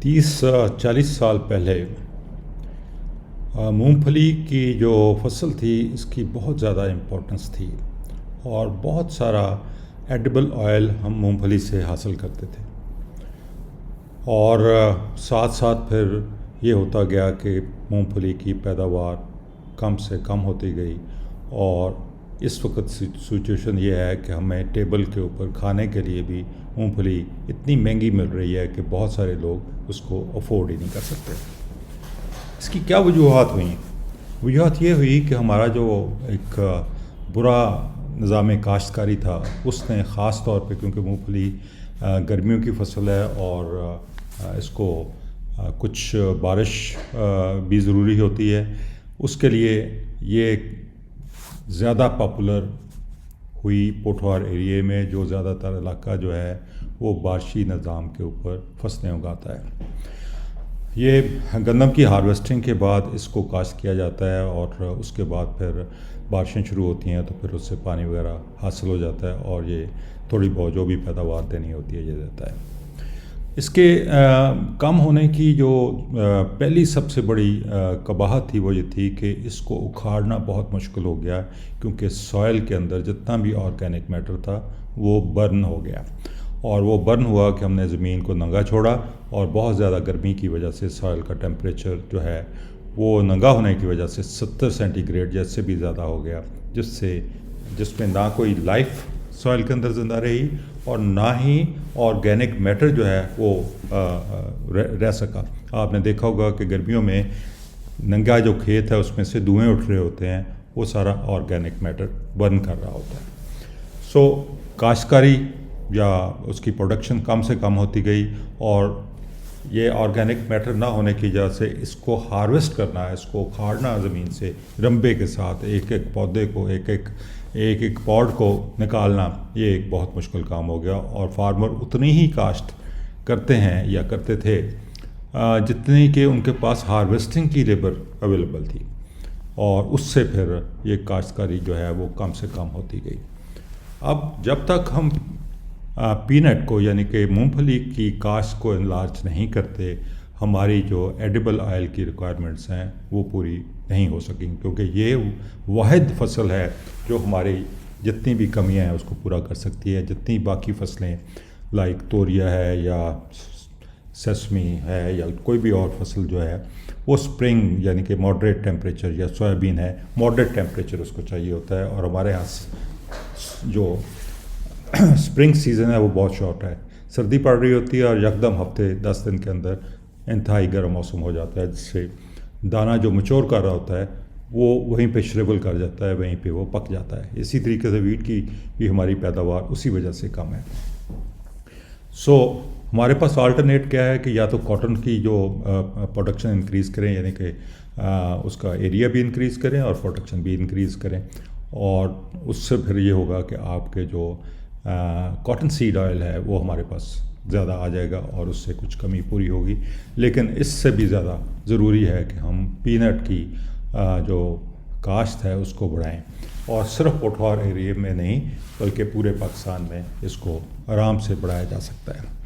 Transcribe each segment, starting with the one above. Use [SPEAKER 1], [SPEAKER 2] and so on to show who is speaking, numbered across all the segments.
[SPEAKER 1] 30-40 साल पहले मूंगफली की जो फसल थी इसकी बहुत ज़्यादा इम्पोर्टेंस थी और बहुत सारा एडिबल ऑयल हम मूंगफली से हासिल करते थे। और साथ साथ फिर ये होता गया कि मूंगफली की पैदावार कम से कम होती गई और इस वक्त सिचुएशन ये है कि हमें टेबल के ऊपर खाने के लिए भी मूंगफली इतनी महंगी मिल रही है कि बहुत सारे लोग उसको अफोर्ड ही नहीं कर सकते। इसकी क्या वजूहत हुई? वजूहत ये हुई कि हमारा जो एक बुरा निज़ाम काश्तकारी था उसने ख़ास तौर पे, क्योंकि मूंगफली गर्मियों की फसल है और इसको कुछ बारिश भी ज़रूरी होती है, उसके लिए ये ज़्यादा पॉपुलर हुई पोठवार एरिए में, जो ज़्यादातर इलाका जो है वो बारिशी निज़ाम के ऊपर फसलें उगाता है। ये गंदम की हार्वेस्टिंग के बाद इसको काश्त किया जाता है और उसके बाद फिर बारिशें शुरू होती हैं तो फिर उससे पानी वगैरह हासिल हो जाता है और ये थोड़ी बहुत जो भी पैदावार देनी होती है ये देता है। इसके कम होने की जो पहली सबसे बड़ी कबाहत थी वो ये थी कि इसको उखाड़ना बहुत मुश्किल हो गया, क्योंकि सॉइल के अंदर जितना भी ऑर्गेनिक मैटर था वो बर्न हो गया। और वो बर्न हुआ कि हमने ज़मीन को नंगा छोड़ा और बहुत ज़्यादा गर्मी की वजह से सॉइल का टेम्परेचर जो है वो नंगा होने की वजह से 70 सेंटीग्रेड जैसे भी ज़्यादा हो गया, जिसमें ना कोई लाइफ सॉइल के अंदर ज़िंदा रही और ना ही ऑर्गेनिक मैटर जो है वो रह सका। आपने देखा होगा कि गर्मियों में नंगा जो खेत है उसमें से धुएँ उठ रहे होते हैं, वो सारा ऑर्गेनिक मैटर बर्न कर रहा होता है। सो काश्तकारी या उसकी प्रोडक्शन कम से कम होती गई और ये ऑर्गेनिक मैटर ना होने की वजह से इसको हार्वेस्ट करना है, इसको उखाड़ना ज़मीन से रंबे के साथ, एक एक पौधे को एक एक पॉड को निकालना, ये एक बहुत मुश्किल काम हो गया। और फार्मर उतनी ही काश्त करते हैं या करते थे जितनी कि उनके पास हार्वेस्टिंग की लेबर अवेलेबल थी, और उससे फिर ये काश्तकारी जो है वो कम से कम होती गई। अब जब तक हम पीनट को यानी कि मूंगफली की काश्त को इनलार्ज नहीं करते, हमारी जो एडिबल ऑयल की रिक्वायरमेंट्स हैं वो पूरी नहीं हो सकेंगी, क्योंकि ये वाहिद फसल है जो हमारी जितनी भी कमियां हैं उसको पूरा कर सकती है। जितनी बाकी फसलें लाइक तोरिया है या सेसमी है या कोई भी और फसल जो है वो स्प्रिंग यानी कि मॉडरेट टेम्परेचर, या सोयाबीन है मॉडरेट टेम्परेचर उसको चाहिए होता है, और हमारे यहाँ जो स्प्रिंग सीज़न है वो बहुत शॉर्ट है। सर्दी पड़ रही होती है और यकदम हफ्ते 10 दिन के अंदर इंतहाई गर्म मौसम हो जाता है, जिससे दाना जो मैच्योर कर रहा होता है वो वहीं पे श्रिवल कर जाता है, वहीं पे वो पक जाता है। इसी तरीके से वीट की भी हमारी पैदावार उसी वजह से कम है। सो हमारे पास अल्टरनेट क्या है कि या तो कॉटन की जो प्रोडक्शन इंक्रीज़ करें, यानी कि उसका एरिया भी इंक्रीज़ करें और प्रोडक्शन भी इंक्रीज़ करें, और उससे फिर ये होगा कि आपके जो कॉटन सीड ऑयल है वो हमारे पास ज़्यादा आ जाएगा और उससे कुछ कमी पूरी होगी। लेकिन इससे भी ज़्यादा ज़रूरी है कि हम पीनट की जो काश्त है उसको बढ़ाएं, और सिर्फ पोठवार एरिया में नहीं बल्कि पूरे पाकिस्तान में इसको आराम से बढ़ाया जा सकता है।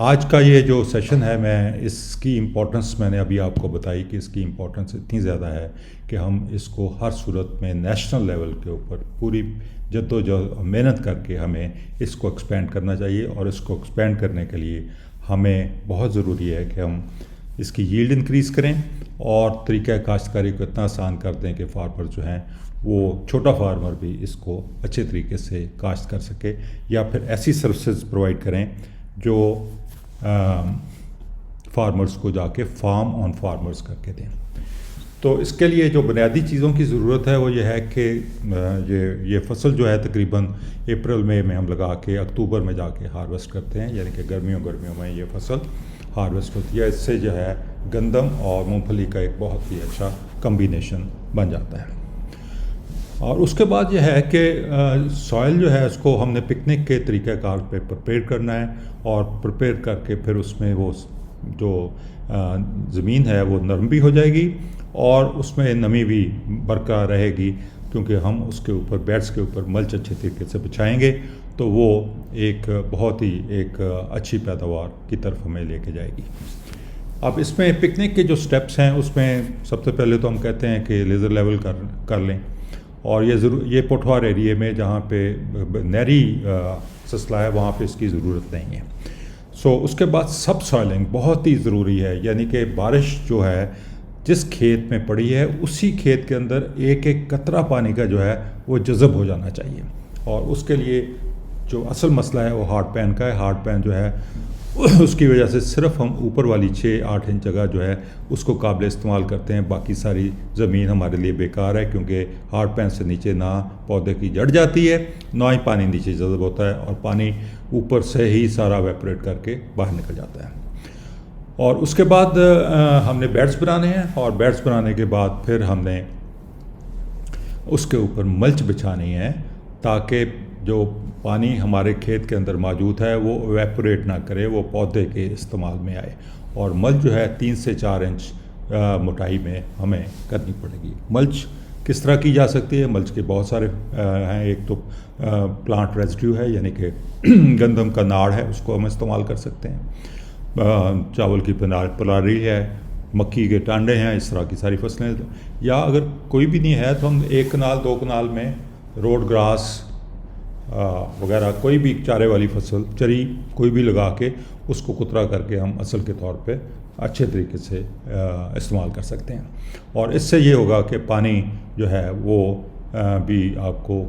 [SPEAKER 1] आज का ये जो सेशन है, मैं इसकी इम्पोर्टेंस मैंने अभी आपको बताई कि इसकी इम्पोर्टेंस इतनी ज़्यादा है कि हम इसको हर सूरत में नेशनल लेवल के ऊपर पूरी जद्दोजहद मेहनत करके हमें इसको एक्सपेंड करना चाहिए। और इसको एक्सपेंड करने के लिए हमें बहुत ज़रूरी है कि हम इसकी यील्ड इंक्रीज़ करें और तरीक़ा काश्तकारी को इतना आसान कर दें कि फार्मर जो हैं वो छोटा फार्मर भी इसको अच्छे तरीके से काश्त कर सके, या फिर ऐसी सर्विसेज प्रोवाइड करें जो फार्मर्स को जाके फार्म ऑन फार्मर्स करके दें। तो इसके लिए जो बुनियादी चीज़ों की ज़रूरत है वो ये है कि ये फसल जो है तकरीबन अप्रैल मई में हम लगा के अक्टूबर में जाके हार्वेस्ट करते हैं, यानी कि गर्मियों में ये फसल हार्वेस्ट होती है। इससे जो है गंदम और मूंगफली का एक बहुत ही अच्छा कम्बिनेशन बन जाता है। और उसके बाद यह है कि सॉइल जो है उसको हमने पिकनिक के तरीक़ाकार पे प्रिपेयर करना है, और प्रिपेयर करके फिर उसमें वो जो ज़मीन है वो नरम भी हो जाएगी और उसमें नमी भी बरकरार रहेगी, क्योंकि हम उसके ऊपर बेड्स के ऊपर मल्च अच्छे तरीके से बिछाएंगे तो वो एक बहुत ही एक अच्छी पैदावार की तरफ हमें लेके जाएगी। अब इसमें पिकनिक के जो स्टेप्स हैं उसमें सबसे पहले तो हम कहते हैं कि लेज़र लेवल कर लें, और ये पोठवार एरिए में जहाँ पे नहरी सिलसिला है वहाँ पे इसकी ज़रूरत नहीं है। सो उसके बाद सब सॉइलिंग बहुत ही ज़रूरी है, यानी कि बारिश जो है जिस खेत में पड़ी है उसी खेत के अंदर एक एक कतरा पानी का जो है वो जज़ब हो जाना चाहिए। और उसके लिए जो असल मसला है वो हार्ड पैन का है। हार्ड पैन जो है उसकी वजह से सिर्फ हम ऊपर वाली 6-8 इंच जगह जो है उसको काबिल इस्तेमाल करते हैं, बाकी सारी ज़मीन हमारे लिए बेकार है, क्योंकि हार्ड पैन से नीचे ना पौधे की जड़ जाती है, ना ही पानी नीचे जज़ब होता है, और पानी ऊपर से ही सारा वेपरेट करके बाहर निकल जाता है। और उसके बाद हमने बेड्स बनाने हैं, और बेड्स बनाने के बाद फिर हमने उसके ऊपर मल्च बिछानी है, ताकि जो पानी हमारे खेत के अंदर मौजूद है वो एवेपोरेट ना करे, वो पौधे के इस्तेमाल में आए। और मल्च जो है 3 से 4 इंच मोटाई में हमें करनी पड़ेगी। मल्च किस तरह की जा सकती है? मल्च के बहुत सारे हैं। एक तो प्लांट रेजिड्यू है, यानी कि गंदम का नाड़ है, उसको हम इस्तेमाल कर सकते हैं। चावल की पराली है, मक्की के टांडे हैं, इस तरह की सारी फसलें। या अगर कोई भी नहीं है तो हम 1 कनाल 2 कनाल में रोड ग्रास वगैरह कोई भी चारे वाली फसल, चरी कोई भी लगा के उसको कुतरा करके हम असल के तौर पे अच्छे तरीके से इस्तेमाल कर सकते हैं। और इससे ये होगा कि पानी जो है वो भी आपको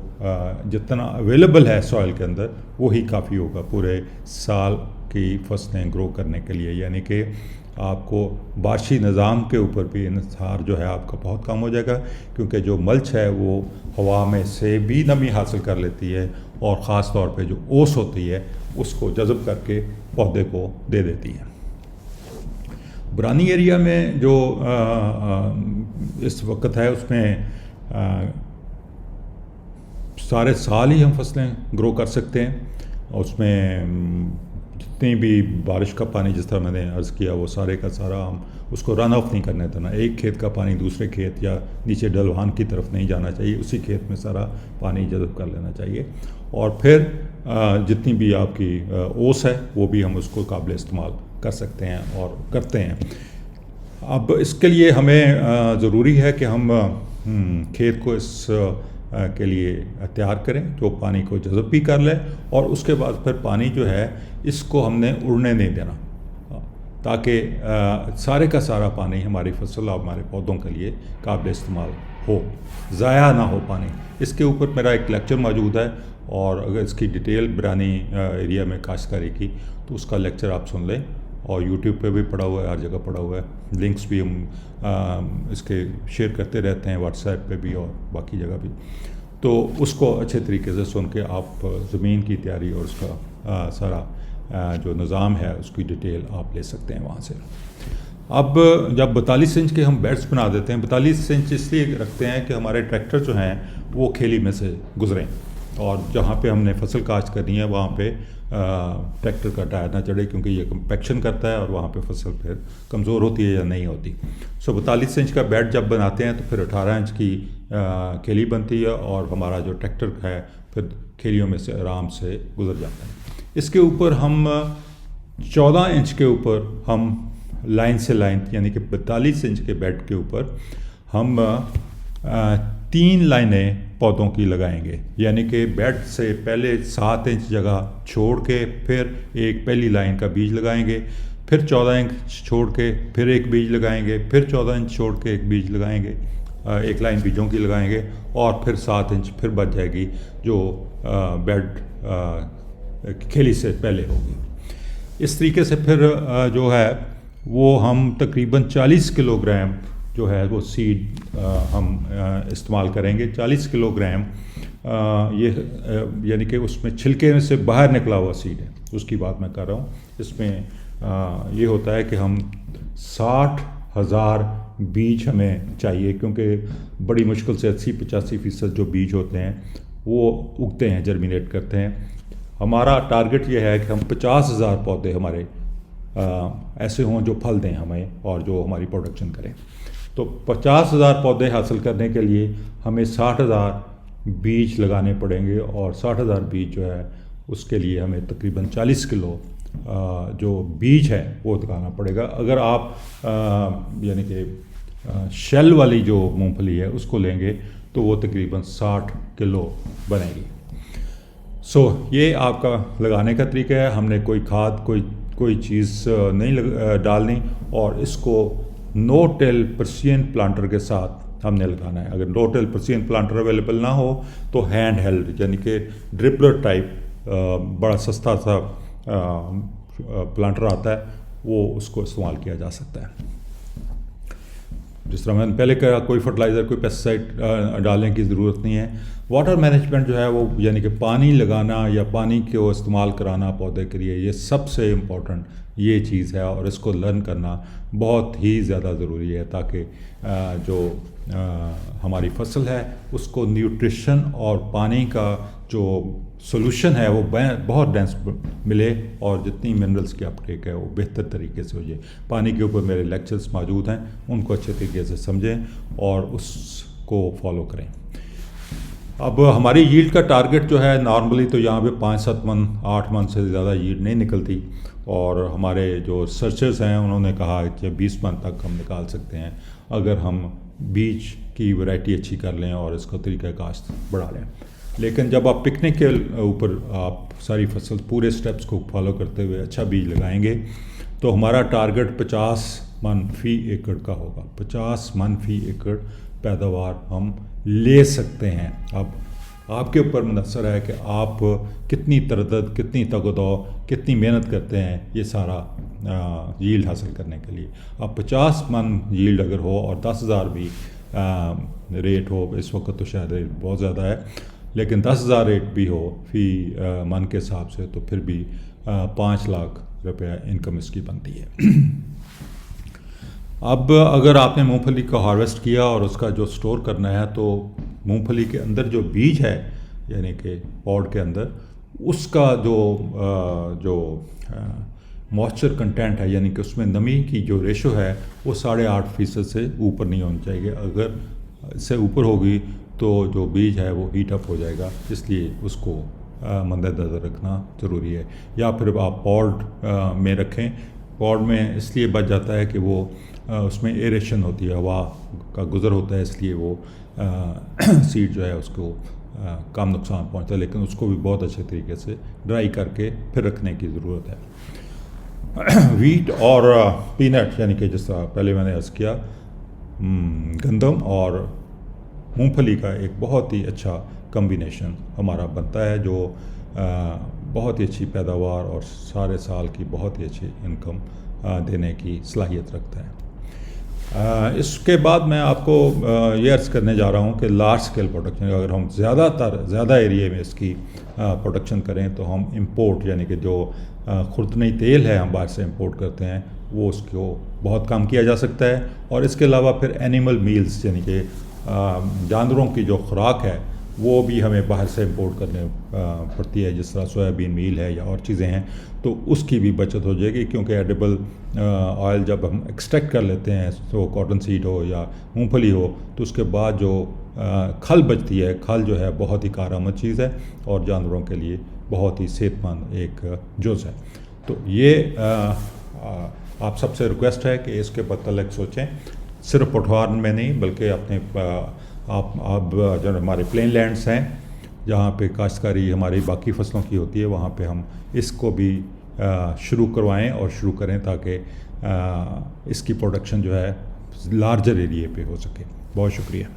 [SPEAKER 1] जितना अवेलेबल है सॉइल के अंदर वो ही काफ़ी होगा पूरे साल की फसलें ग्रो करने के लिए। यानी कि आपको बारिशी निज़ाम के ऊपर भी इन्हिसार जो है आपका बहुत कम हो जाएगा, क्योंकि जो मल्च है वो हवा में से भी नमी हासिल कर लेती है, और ख़ास तौर पे जो ओस होती है उसको जज़ब करके पौधे को दे देती है। बुरानी एरिया में जो इस वक्त है उसमें सारे साल ही हम फसलें ग्रो कर सकते हैं। उसमें जितनी भी बारिश का पानी, जिस तरह मैंने अर्ज़ किया, वो सारे का सारा हम उसको रन ऑफ नहीं करने देना। एक खेत का पानी दूसरे खेत या नीचे ढलवान की तरफ नहीं जाना चाहिए, उसी खेत में सारा पानी जज़ब कर लेना चाहिए। और फिर जितनी भी आपकी ओस है वो भी हम उसको काबिल इस्तेमाल कर सकते हैं और करते हैं। अब इसके लिए हमें ज़रूरी है कि हम खेत को इस के लिए तैयार करें जो पानी को जज़ब भी कर ले, और उसके बाद फिर पानी जो है इसको हमने उड़ने नहीं देना, ताकि सारे का सारा पानी हमारी फसल और हमारे पौधों के लिए काबिल इस्तेमाल हो, ज़ाया ना हो पानी। इसके ऊपर मेरा एक लेक्चर मौजूद है, और अगर इसकी डिटेल बुरानी एरिया में काश्तकारी की तो उसका लेक्चर आप सुन लें, और यूट्यूब पे भी पड़ा हुआ है, हर जगह पड़ा हुआ है। लिंक्स भी हम इसके शेयर करते रहते हैं, व्हाट्सएप पे भी और बाकी जगह भी। तो उसको अच्छे तरीके से सुन के आप ज़मीन की तैयारी और उसका सारा जो निज़ाम है उसकी डिटेल आप ले सकते हैं वहाँ से। अब जब 42 इंच के हम बेड्स बना देते हैं, 42 इंच इसलिए रखते हैं कि हमारे ट्रैक्टर जो हैं वो खेली में से गुजरें, और जहाँ पे हमने फसल काश्त करनी है वहाँ पे ट्रैक्टर का टायर ना चढ़े, क्योंकि ये कंपैक्शन करता है और वहाँ पे फसल फिर कमज़ोर होती है या नहीं होती। 42 इंच का बेड जब बनाते हैं तो फिर 18 इंच की खेली बनती है, और हमारा जो ट्रैक्टर है फिर खेलियों में से आराम से गुजर जाता है। इसके ऊपर हम 14 इंच के ऊपर हम लाइन से लाइन, यानी कि 42 इंच के बेड के ऊपर हम 3 लाइनें पौधों की लगाएंगे। यानी कि बेड से पहले 7 इंच जगह छोड़ के फिर एक पहली लाइन का बीज लगाएंगे, फिर 14 इंच छोड़ के फिर एक बीज लगाएंगे, फिर 14 इंच छोड़ के एक बीज लगाएंगे, एक लाइन बीजों की लगाएंगे, और फिर 7 इंच फिर बच जाएगी जो बेड खेली से पहले होगी। इस तरीके से फिर जो है वो हम तकरीबन 40 किलोग्राम जो है वो सीड हम इस्तेमाल करेंगे। 40 किलोग्राम ये यानी कि उसमें छिलके में से बाहर निकला हुआ सीड है, उसकी बात मैं कर रहा हूँ। इसमें ये होता है कि हम 60,000 बीज हमें चाहिए, क्योंकि बड़ी मुश्किल से 80-85% जो बीज होते हैं वो उगते हैं, जर्मिनेट करते हैं। हमारा टारगेट ये है कि हम 50,000 पौधे हमारे ऐसे हों जो फल दें हमें और जो हमारी प्रोडक्शन करें। तो 50,000 पौधे हासिल करने के लिए हमें 60,000 बीज लगाने पड़ेंगे, और 60,000 बीज जो है उसके लिए हमें तकरीबन 40 किलो जो बीज है वो लगाना पड़ेगा। अगर आप यानी कि शेल वाली जो मूंगफली है उसको लेंगे तो वो तकरीबन 60 किलो बनेगी। ये आपका लगाने का तरीका है। हमने कोई खाद कोई चीज़ नहीं डालनी और इसको नो टेल पर्सियन प्लांटर के साथ हमने लगाना है। अगर no tail Persian planter available ना हो तो हैंड हेल्ड यानी कि ड्रिपलर टाइप बड़ा सस्ता सा प्लांटर आता है, वो उसको इस्तेमाल किया जा सकता है। जिस तरह मैंने पहले कहा, कोई फर्टिलाइज़र कोई पेस्टिसाइड डालने की ज़रूरत नहीं है। वाटर मैनेजमेंट जो है वो यानी कि पानी लगाना या पानी को इस्तेमाल कराना पौधे के लिए, ये सबसे इम्पोर्टेंट ये चीज़ है और इसको लर्न करना बहुत ही ज़्यादा ज़रूरी है ताकि जो हमारी फसल है उसको न्यूट्रिशन और पानी का जो सोल्यूशन है वो बहुत डेंस मिले और जितनी मिनरल्स की अपटेक है वो बेहतर तरीके से हो जाए। पानी के ऊपर मेरे लेक्चर्स मौजूद हैं, उनको अच्छे तरीके से समझें और उसको फॉलो करें। अब हमारी यील्ड का टारगेट जो है नॉर्मली तो यहाँ पे 5-7 मन 8 मन से ज़्यादा यील्ड नहीं निकलती और हमारे जो सर्चर्स हैं उन्होंने कहा कि 20 मन तक हम निकाल सकते हैं अगर हम बीज की वैरायटी अच्छी कर लें और इसका तरीका काश्त बढ़ा लें। लेकिन जब आप पिकनिक के ऊपर आप सारी फसल पूरे स्टेप्स को फॉलो करते हुए अच्छा बीज लगाएंगे तो हमारा टारगेट 50 मन फी एकड़ का होगा। 50 मन फी एकड़ पैदावार हम ले सकते हैं। अब आपके ऊपर मुनहसर है कि आप कितनी तरदद, कितनी तगदो, कितनी मेहनत करते हैं ये सारा यील्ड हासिल करने के लिए। अब 50 मन यील्ड अगर हो और 10,000 भी रेट हो, इस वक्त तो शायद रेट बहुत ज़्यादा है, लेकिन 10,000 रेट भी हो फी मन के हिसाब से तो फिर भी 5 लाख रुपया इनकम इसकी बनती है। अब अगर आपने मूंगफली का हार्वेस्ट किया और उसका जो स्टोर करना है तो मूंगफली के अंदर जो बीज है यानी कि पॉड के अंदर उसका जो मॉइस्चर कंटेंट है यानी कि उसमें नमी की जो रेशो है वो 8.5% से ऊपर नहीं होनी चाहिए। अगर इससे ऊपर होगी तो जो बीज है वो हीट अप हो जाएगा, इसलिए उसको मद्देनज़र रखना ज़रूरी है। या फिर आप पॉड में रखें। पॉड में इसलिए बच जाता है कि वो उसमें एरेशन होती है, हवा का गुज़र होता है, इसलिए वो सीड जो है उसको कम नुकसान पहुंचता है, लेकिन उसको भी बहुत अच्छे तरीके से ड्राई करके फिर रखने की ज़रूरत है। वीट और पीनट यानी कि जिस तरह पहले मैंने अर्ज़ किया, गंदम और मूंगफली का एक बहुत ही अच्छा कम्बिनेशन हमारा बनता है जो बहुत ही अच्छी पैदावार और सारे साल की बहुत ही अच्छी इनकम देने की सलाहियत रखता है। इसके बाद मैं आपको ये अर्ज़ करने जा रहा हूँ कि लार्ज स्केल प्रोडक्शन, अगर हम ज़्यादा एरिया में इसकी प्रोडक्शन करें तो हम इंपोर्ट यानी कि जो खुर्दनी तेल है हम बाहर से इंपोर्ट करते हैं वो उसको बहुत कम किया जा सकता है। और इसके अलावा फिर एनिमल मील्स यानी कि जानवरों की जो खुराक है वो भी हमें बाहर से इंपोर्ट करने पड़ती है, जिस तरह सोयाबीन मील है या और चीज़ें हैं, तो उसकी भी बचत हो जाएगी। क्योंकि एडिबल ऑयल जब हम एक्सट्रैक्ट कर लेते हैं तो कॉटन सीड हो या मूंगफली हो तो उसके बाद जो खल बचती है, खल जो है बहुत ही कारआमद चीज़ है और जानवरों के लिए बहुत ही सेहतमंद एक जुज़ है। तो ये आप सबसे रिक्वेस्ट है कि इसके मतलब सोचें, सिर्फ पठवार में नहीं बल्कि अपने आप जो हमारे प्लेन लैंड्स हैं जहाँ पे काश्तकारी हमारी बाकी फसलों की होती है वहाँ पे हम इसको भी शुरू करवाएं और शुरू करें ताकि इसकी प्रोडक्शन जो है लार्जर एरिया पे हो सके। बहुत शुक्रिया।